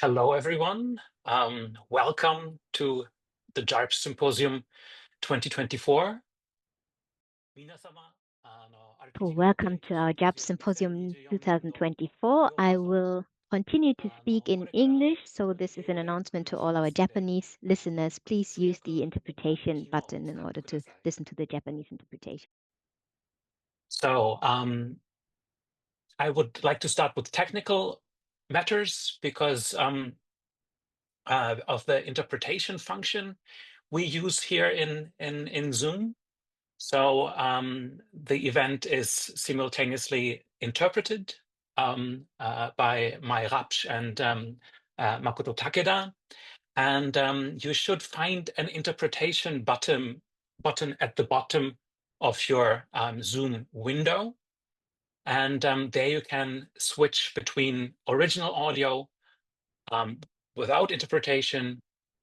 Hello, everyone. Welcome to the JARPS Symposium 2024. Welcome to our JARPS Symposium 2024. I will continue to speak in English, so this is an announcement to all our Japanese listeners. Please use the interpretation button in order to listen to the Japanese interpretation. So I would like to start with technical matters because of the interpretation function we use here in Zoom. So the event is simultaneously interpreted by Mai Rapsch and Makoto Takeda. And you should find an interpretation button at the bottom of your Zoom window. And there you can switch between original audio without interpretation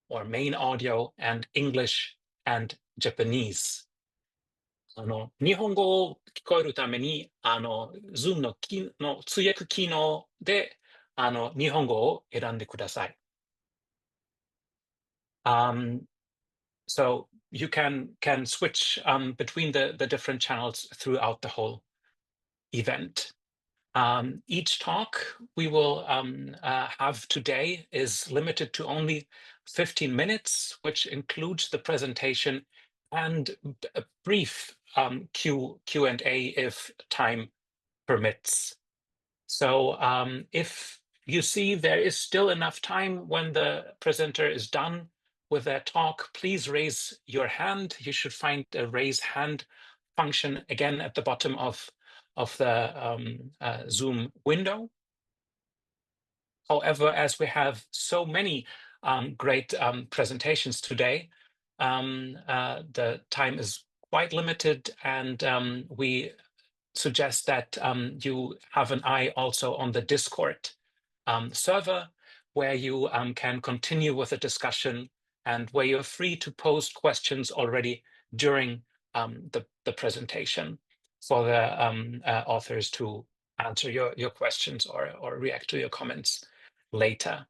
or main audio and English and Japanese. 日本語を聞こえるために、Zoom の通訳機能で、日本語を選んでください。So you can switch between the different channels throughout the whole event. Each talk we will have today is limited to only 15 minutes, which includes the presentation and a brief Q&A if time permits. So if you see there is still enough time when the presenter is done with their talk, please raise your hand. You should find the raise hand function again at the bottom of the Zoom window. However, as we have so many great presentations today, the time is quite limited, and we suggest that you have an eye also on the Discord server, where you can continue with the discussion and where you're free to post questions already during the presentation for the authors to answer your questions or react to your comments later.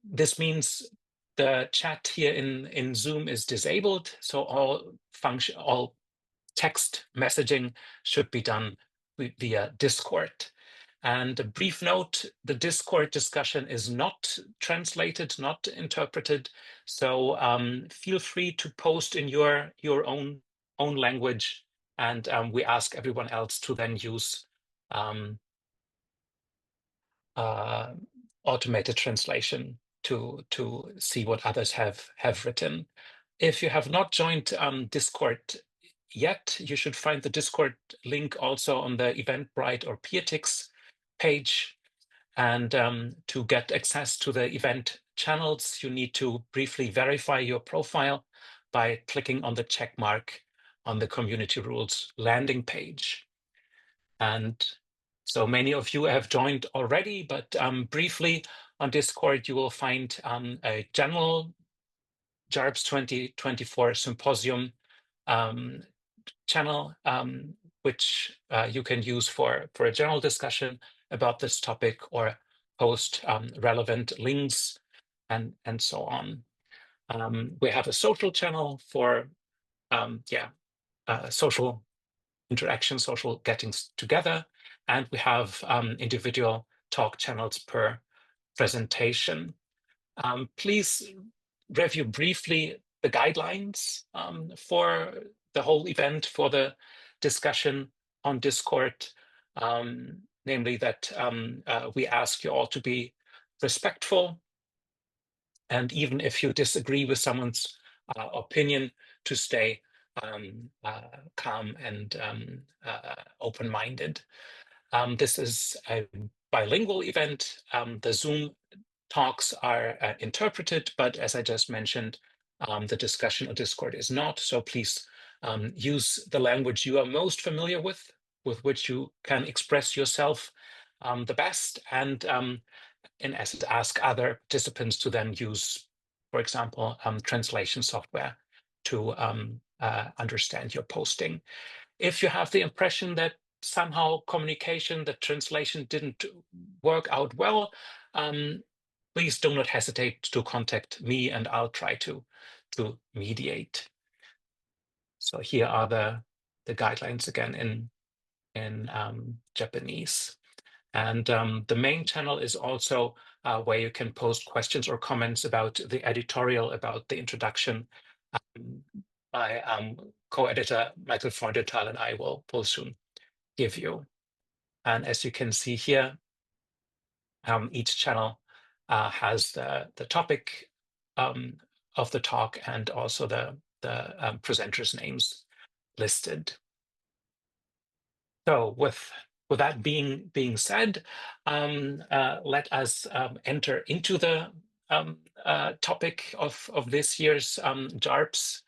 This means the chat here in Zoom is disabled, so all text messaging should be done via Discord. And a brief note, the Discord discussion is not translated, not interpreted, so feel free to post in your own language, and we ask everyone else to then use automated translation to see what others have written. If you have not joined Discord yet, you should find the Discord link also on the Eventbrite or Peertix page. And to get access to the event channels, you need to briefly verify your profile by clicking on the check mark on the community rules landing page. And so many of you have joined already, but briefly on Discord, you will find a general JARPS 2024 Symposium channel, which you can use for a general discussion about this topic or post relevant links and so on. We have a social channel for social interaction, social getting together, and we have individual talk channels per presentation. Please review briefly the guidelines for the whole event, for the discussion on Discord, namely that we ask you all to be respectful, and even if you disagree with someone's opinion, to stay calm and open-minded. This is a bilingual event. The Zoom talks are interpreted, but as I just mentioned, the discussion on Discord is not. So please use the language you are most familiar with which you can express yourself the best, and in essence, ask other participants to then use, for example, translation software to understand your posting. If you have the impression that somehow communication, the translation didn't work out well, please do not hesitate to contact me and I'll try to mediate. So here are the guidelines again in Japanese. And the main channel is also where you can post questions or comments about the editorial, about the introduction. My co-editor, Michael Freudenthal, and I will soon give you. And as you can see here, each channel has the topic of the talk and also the presenters' names listed. So with that being said, let us enter into the topic of this year's JARPS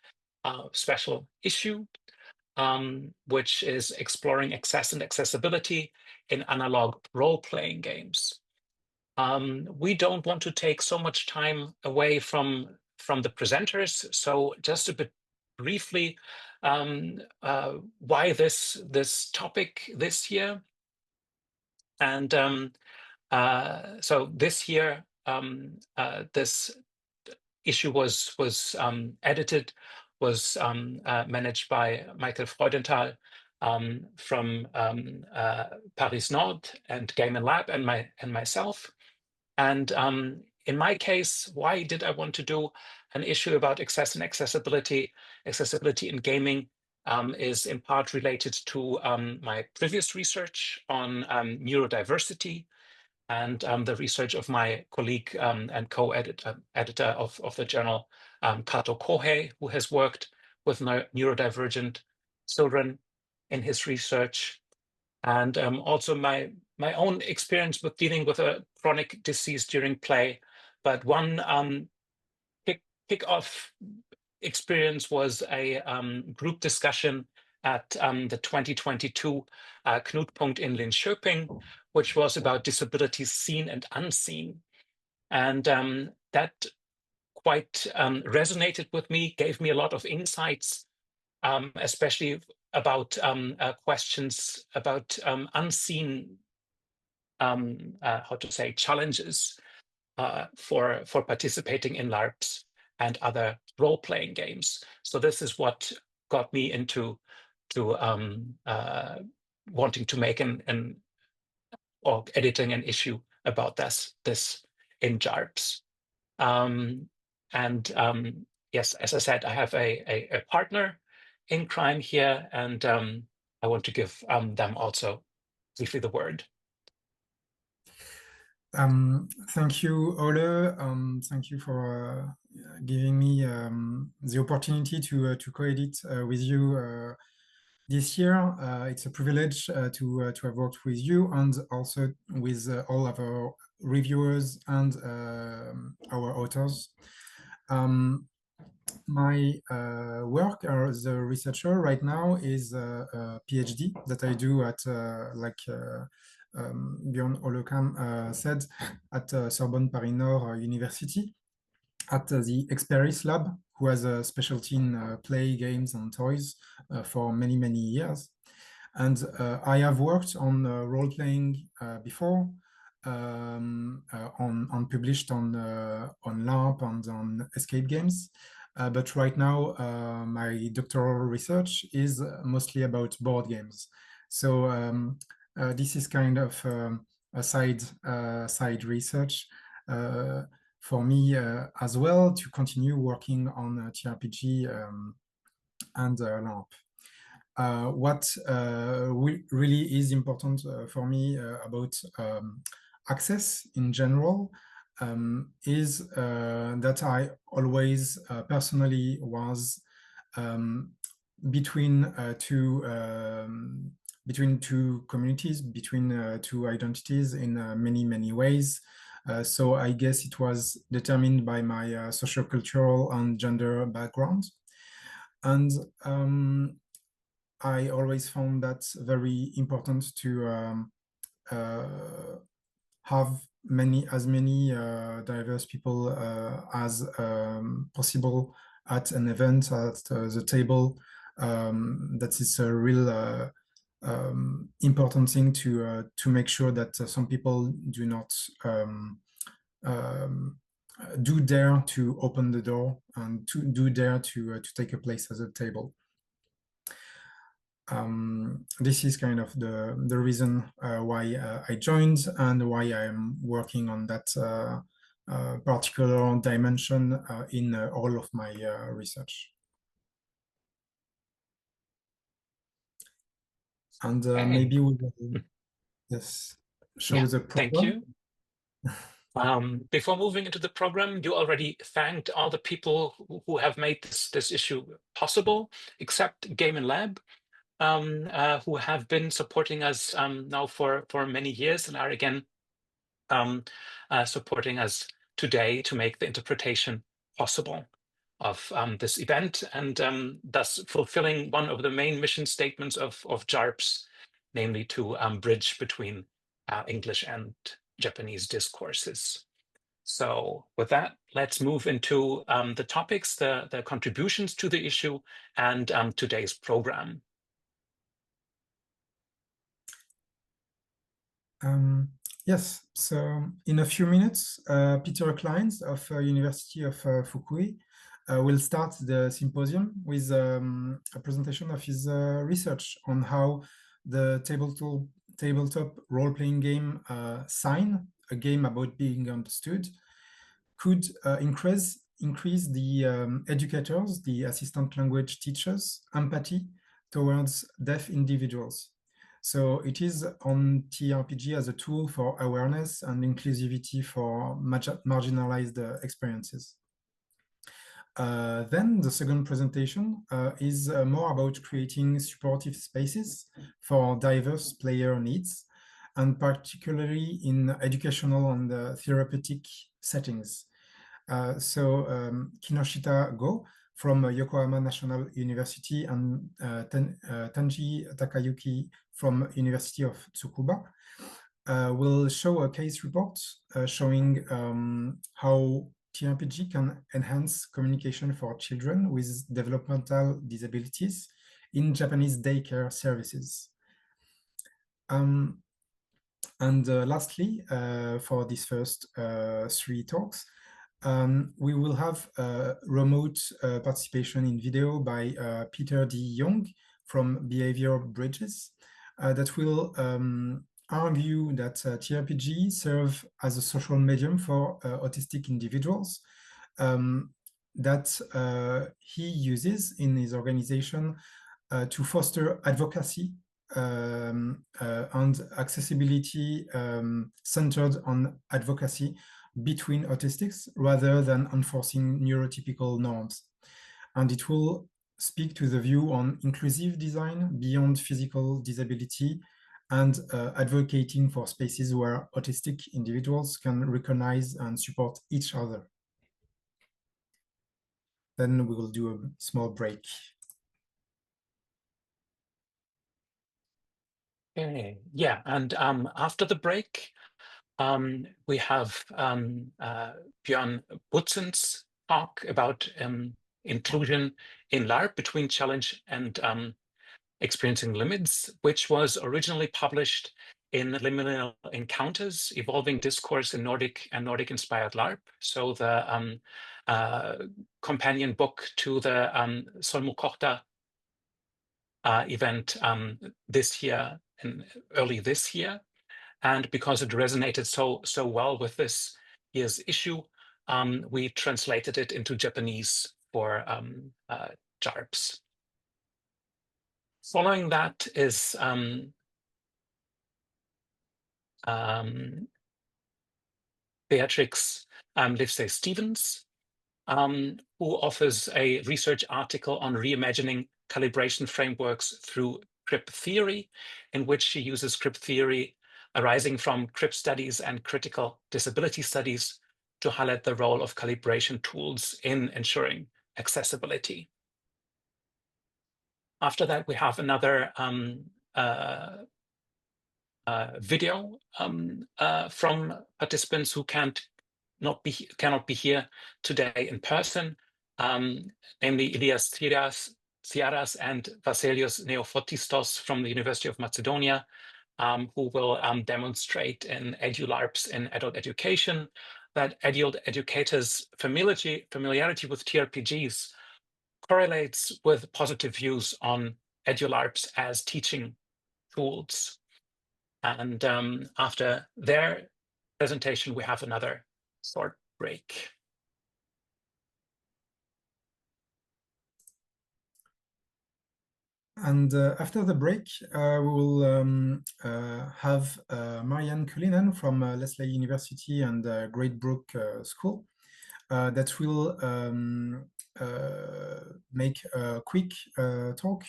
special issue, which is exploring access and accessibility in analog role-playing games. We don't want to take so much time away from the presenters, so just a bit briefly, why this topic this year? And so this year, this issue was edited, was managed by Michael Freudenthal from Paris Nord and Game and Lab and myself. And in my case, why did I want to do an issue about access and accessibility? Accessibility in gaming is in part related to my previous research on neurodiversity and the research of my colleague and co-editor of the journal, Kato Kohei, who has worked with neurodivergent children in his research. And also my own experience with dealing with a chronic disease during play. But one kick-off experience was a group discussion at the 2022 Knutpunkt in Linköping, which was about disabilities seen and unseen. And that quite resonated with me, gave me a lot of insights, especially about questions about unseen, how to say, challenges for participating in LARPs and other role-playing games. So this is what got me into wanting to make or editing an issue about this in JARPS. Yes, as I said, I have a partner in crime here, and I want to give them also briefly the word. Thank you, Ole. Thank you for giving me the opportunity to co-edit with you this year. It's a privilege to have worked with you and also with all of our reviewers and our authors. My work as a researcher right now is a PhD that I do at Björn Olekam said at Sorbonne Paris Nord University at the Experis Lab, who has a specialty in play, games, and toys for many, many years. And I have worked on role-playing before, on published on LARP and on escape games. But right now, my doctoral research is mostly about board games. So this is kind of a side research for me as well to continue working on TRPG and LARP. What really is important for me about access in general is that I always personally was between two communities, between two identities in many ways. So I guess it was determined by my sociocultural and gender background. And I always found that very important to have as many diverse people as possible at an event, at the table. That is a real important thing to make sure that some people do not do dare to open the door and do dare to take a place at the table. This is kind of the reason why I joined and why I am working on that particular dimension in all of my research. And maybe we will show the program. Thank you. Before moving into the program, you already thanked all the people who have made this issue possible, except Game and Lab, who have been supporting us now for many years and are again supporting us today to make the interpretation possible of this event, and thus fulfilling one of the main mission statements of JARPS, namely to bridge between English and Japanese discourses. So with that, let's move into the topics, the contributions to the issue, and today's program. Yes, so in a few minutes, Peter Kleins of University of Fukui will start the symposium with a presentation of his research on how the tabletop role-playing game Sign, a game about being understood, could increase the educators, the assistant language teachers' empathy towards deaf individuals. So it is on TRPG as a tool for awareness and inclusivity for marginalized experiences. Then the second presentation is more about creating supportive spaces for diverse player needs, and particularly in educational and therapeutic settings. Kinoshita Go from Yokohama National University and Tanji Takayuki from University of Tsukuba will show a case report showing how TRPG can enhance communication for children with developmental disabilities in Japanese daycare services. Lastly, for these first 3 talks, we will have remote participation in video by Peter D. Young from Behavior Bridges that will argue that TRPG serve as a social medium for autistic individuals that he uses in his organization to foster advocacy and accessibility centered on advocacy between autistics rather than enforcing neurotypical norms. And it will speak to the view on inclusive design beyond physical disability and advocating for spaces where autistic individuals can recognize and support each other. Then we will do a small break. Okay. Yeah, and after the break, we have Björn Butzen's talk about inclusion in LARP between challenge and experiencing limits, which was originally published in Liminal Encounters, Evolving Discourse in Nordic and Nordic-inspired LARP. So the companion book to the Solmukohta event this year, early this year. And because it resonated so well with this year's issue, we translated it into Japanese for JARPS. Following that is Beatrix Livesey-Stevens, who offers a research article on reimagining calibration frameworks through CRIP theory, in which she uses CRIP theory arising from CRIP studies and critical disability studies to highlight the role of calibration tools in ensuring accessibility. After that, we have another video from participants who cannot be here today in person, namely Ilias Tsiaras and Vasilios Neophotistos from the University of Macedonia, who will demonstrate in EduLARPs in adult education that adult educators' familiarity with TRPGs correlates with positive views on EduLARPs as teaching tools. And after their presentation, we have another short break. And after the break, we will have Marianne Kulinen from Lesley University and Great Brook School that will make a quick talk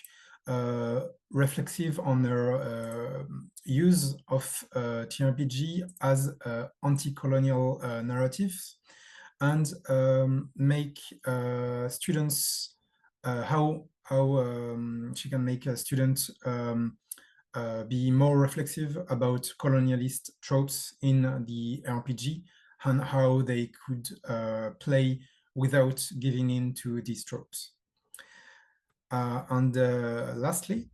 reflexive on her use of TRPG as anti-colonial narratives, and make students how she can make a student be more reflexive about colonialist tropes in the RPG and how they could play without giving in to these tropes. And lastly,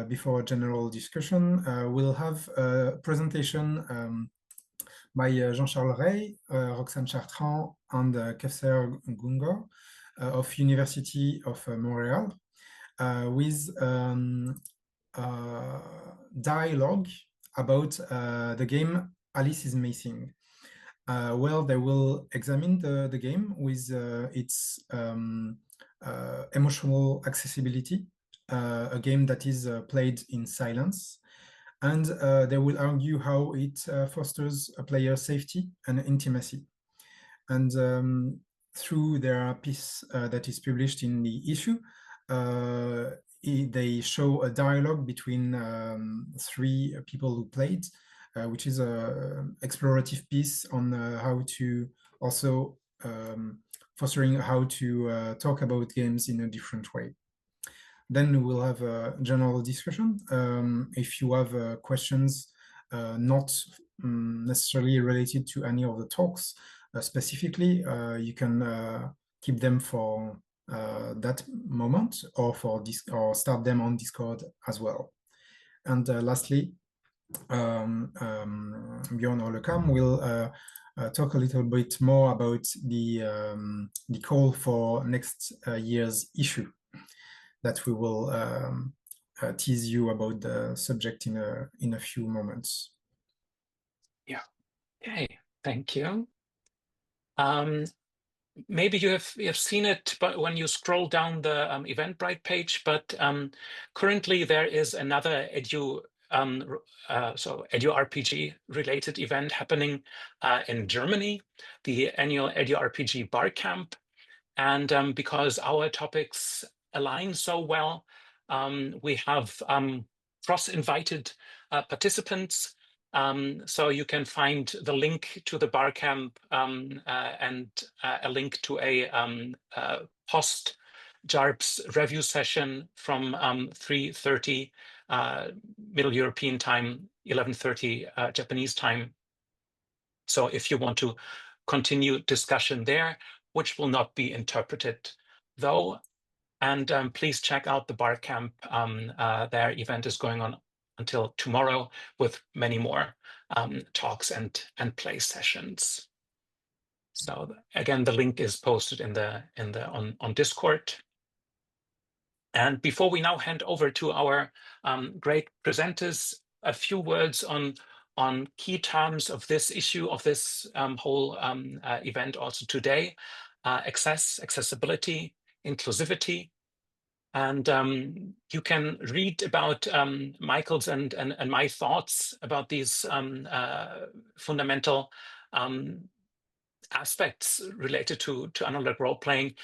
before general discussion, we'll have a presentation by Jean-Charles Rey, Roxane Chartrand, and Kevser Gungo of University of Montreal, with dialogue about the game Alice is Missing. Well, they will examine the game with its emotional accessibility, a game that is played in silence, and they will argue how it fosters a player safety and intimacy. And through their piece that is published in the issue, they show a dialogue between three people who played, which is an explorative piece on how to also fostering how to talk about games in a different way. Then we'll have a general discussion. If you have questions not necessarily related to any of the talks specifically, you can keep them for that moment, or or start them on Discord as well. And lastly, Bjorn Olekam will talk a little bit more about the call for next year's issue, that we will tease you about the subject in a few moments. Yeah. Okay. Thank you. Maybe you have seen it, but when you scroll down the Eventbrite page, but currently there is another Edu RPG related event happening in Germany, the annual Edu RPG Bar Camp. And because our topics align so well, we have cross-invited participants. So you can find the link to the bar camp and a link to a post JARPS review session from 3:30 Middle European time, 11:30 Japanese time. So if you want to continue discussion there, which will not be interpreted though, and please check out the bar camp. Their event is going on until tomorrow with many more talks and play sessions. So again, the link is posted on Discord. And before we now hand over to our great presenters, a few words on key terms of this issue, of this whole event also today: accessibility, inclusivity. And you can read about Michael's and my thoughts about these fundamental aspects related to analog role-playing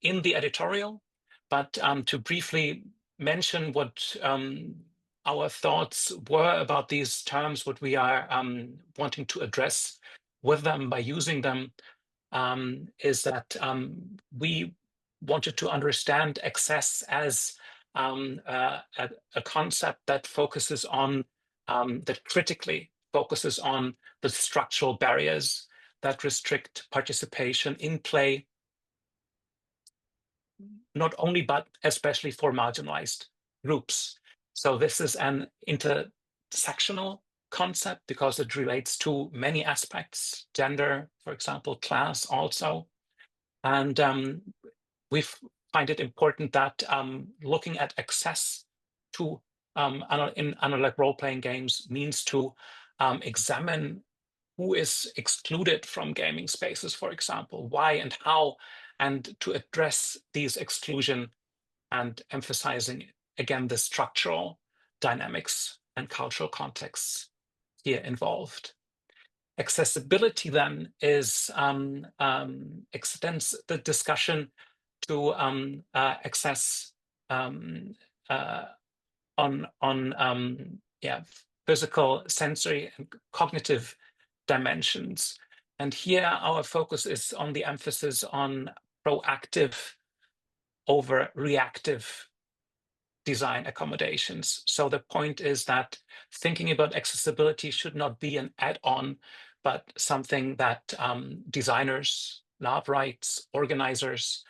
in the editorial. But to briefly mention what our thoughts were about these terms, what we are wanting to address with them by using them, is that we wanted to understand access as a concept that focuses on, that critically focuses on the structural barriers that restrict participation in play not only, but especially for marginalized groups. So this is an intersectional concept because it relates to many aspects, gender, for example, class also. And we find it important that looking at access to in analog role-playing games means to examine who is excluded from gaming spaces, for example, why and how, and to address these exclusion and emphasizing, again, the structural dynamics and cultural contexts here involved. Accessibility then extends the discussion to access on physical, sensory, and cognitive dimensions. And here our focus is on the emphasis on proactive over reactive design accommodations. So the point is that thinking about accessibility should not be an add-on, but something that designers, lab rights, organizers,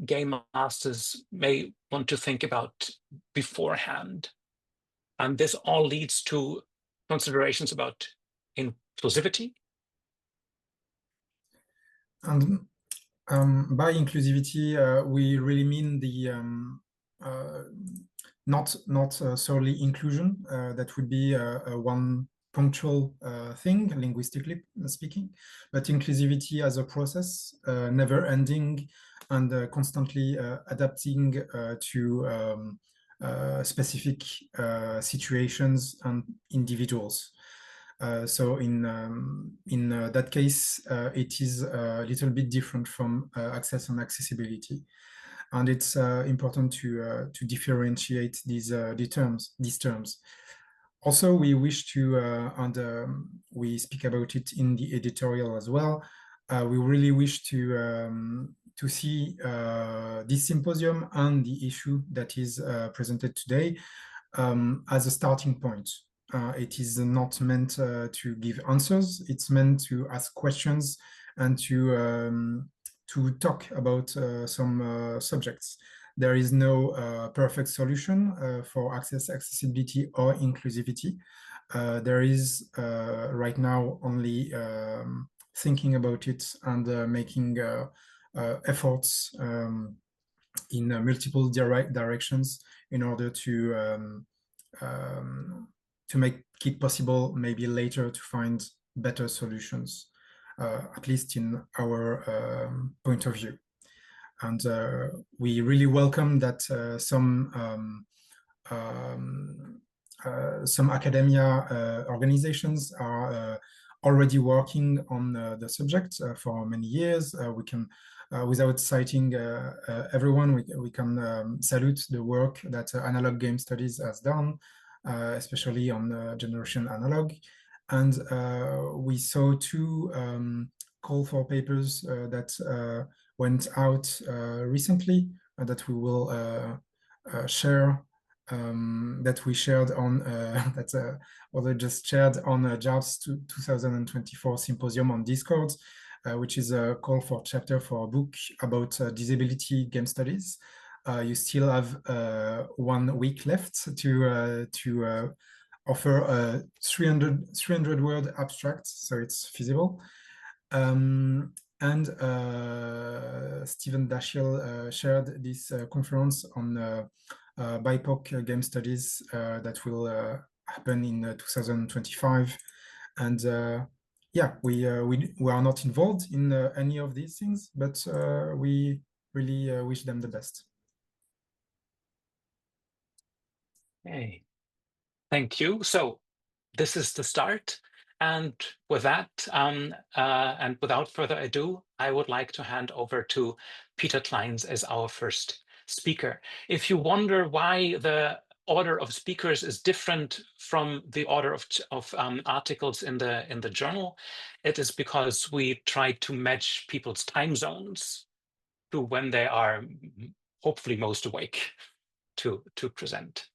game masters may want to think about beforehand. And this all leads to considerations about inclusivity. And by inclusivity, we really mean the not solely inclusion. That would be a one punctual thing, linguistically speaking, but inclusivity as a process, never ending and constantly adapting to specific situations and individuals. So in that case, it is a little bit different from access and accessibility, and it's important to differentiate these terms. Also, we wish to, and we speak about it in the editorial as well. We really wish to see this symposium and the issue that is presented today as a starting point. It is not meant to give answers. It's meant to ask questions and to talk about some subjects. There is no perfect solution for accessibility or inclusivity. There is right now only thinking about it and making efforts in multiple directions in order to make it possible maybe later to find better solutions, at least in our point of view. And we really welcome that some academia organizations are already working on the subject for many years. We can, without citing everyone, we can salute the work that Analog Game Studies has done, especially on generation analog. And we saw two call for papers that went out recently that we will share, that we shared on, that Other just shared on JARPS 2024 Symposium on Discord, which is a call for chapter for a book about disability game studies. You still have 1 week left to offer a 300 word abstract, so it's feasible. And Stephen Dashiell shared this conference on BIPOC game studies that will happen in 2025. And yeah, we are not involved in any of these things, but we really wish them the best. Okay, thank you. So this is the start. And with that, and without further ado, I would like to hand over to Peter Kleins as our first speaker. If you wonder why the order of speakers is different from the order of articles in the journal, it is because we try to match people's time zones to when they are hopefully most awake to present.